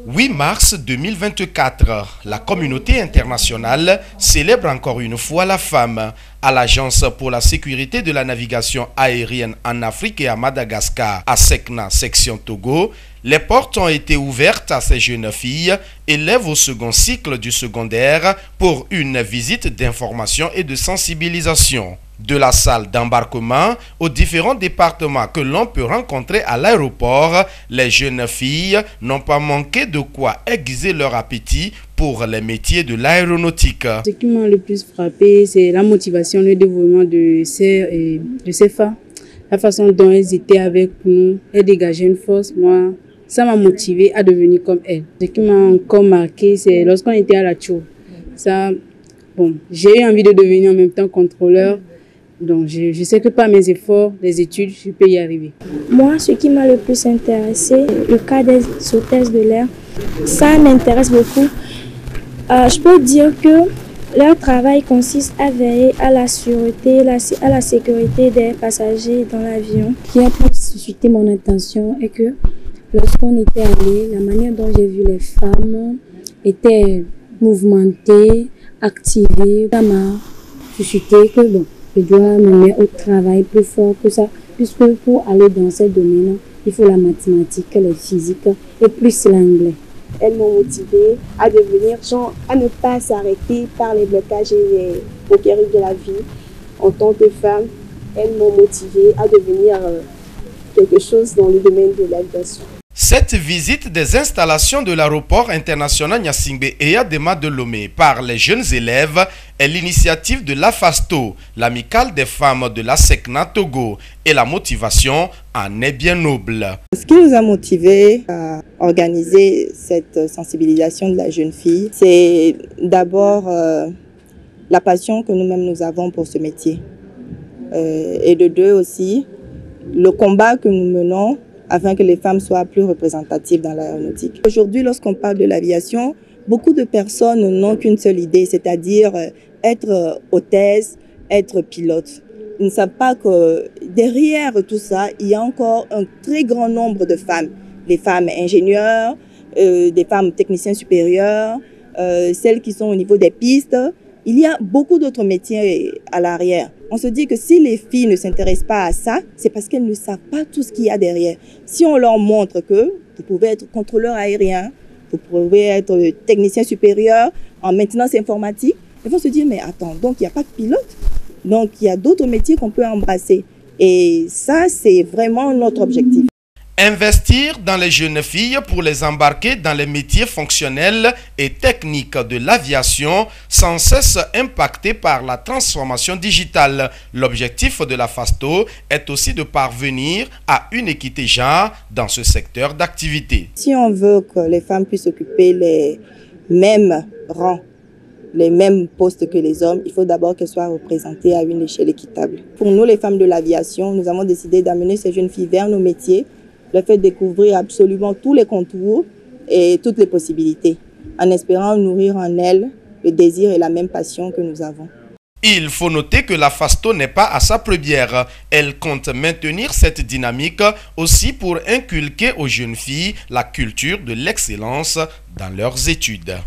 8 mars 2024, la communauté internationale célèbre encore une fois la femme. À l'Agence pour la sécurité de la navigation aérienne en Afrique et à Madagascar, à Sekna, section Togo, les portes ont été ouvertes à ces jeunes filles, élèves au second cycle du secondaire, pour une visite d'information et de sensibilisation. De la salle d'embarquement aux différents départements que l'on peut rencontrer à l'aéroport, les jeunes filles n'ont pas manqué de quoi aiguiser leur appétit pour les métiers de l'aéronautique. Ce qui m'a le plus frappé, c'est la motivation, le dévouement de ces femmes. La façon dont elles étaient avec nous, elles dégageaient une force. Moi, ça m'a motivée à devenir comme elles. Ce qui m'a encore marqué, c'est lorsqu'on était à la Tchou. J'ai eu envie de devenir en même temps contrôleur. Donc, je sais que par mes efforts, les études, je peux y arriver. Moi, ce qui m'a le plus intéressé, le cas des hôtesses de l'air, ça m'intéresse beaucoup. Je peux dire que leur travail consiste à veiller à la sûreté, à la sécurité des passagers dans l'avion. Ce qui a plus suscité mon attention est que lorsqu'on était allé, la manière dont j'ai vu les femmes étaient mouvementées, activées. Ça m'a suscité que je dois me mettre au travail plus fort que ça, puisque pour aller dans ces domaines, il faut la mathématique, les physiques et plus l'anglais. Elles m'ont motivée à devenir à ne pas s'arrêter par les blocages et les périls de la vie. En tant que femme, elles m'ont motivée à devenir quelque chose dans le domaine de l'aviation. Cette visite des installations de l'aéroport international Gnassingbé Eyadema de Lomé par les jeunes élèves est l'initiative de l'AFASTO, l'amicale des femmes de la Sekna Togo, et la motivation en est bien noble. Ce qui nous a motivés à organiser cette sensibilisation de la jeune fille, c'est d'abord la passion que nous-mêmes nous avons pour ce métier. Et de deux aussi, le combat que nous menons afin que les femmes soient plus représentatives dans l'aéronautique. Aujourd'hui, lorsqu'on parle de l'aviation, beaucoup de personnes n'ont qu'une seule idée, c'est-à-dire être hôtesse, être pilote. Ils ne savent pas que derrière tout ça, il y a encore un très grand nombre de femmes. Les femmes ingénieurs, des femmes techniciens supérieurs, celles qui sont au niveau des pistes. Il y a beaucoup d'autres métiers à l'arrière. On se dit que si les filles ne s'intéressent pas à ça, c'est parce qu'elles ne savent pas tout ce qu'il y a derrière. Si on leur montre que vous pouvez être contrôleur aérien, vous pouvez être technicien supérieur en maintenance informatique, elles vont se dire, mais attends, donc il n'y a pas de pilote, donc il y a d'autres métiers qu'on peut embrasser. Et ça, c'est vraiment notre objectif. Investir dans les jeunes filles pour les embarquer dans les métiers fonctionnels et techniques de l'aviation sans cesse impactés par la transformation digitale. L'objectif de la FASTO est aussi de parvenir à une équité genre dans ce secteur d'activité. Si on veut que les femmes puissent occuper les mêmes rangs, les mêmes postes que les hommes, il faut d'abord qu'elles soient représentées à une échelle équitable. Pour nous, les femmes de l'aviation, nous avons décidé d'amener ces jeunes filles vers nos métiers, leur faire découvrir absolument tous les contours et toutes les possibilités, en espérant nourrir en elles le désir et la même passion que nous avons. Il faut noter que la FASTO n'est pas à sa première. Elle compte maintenir cette dynamique aussi pour inculquer aux jeunes filles la culture de l'excellence dans leurs études.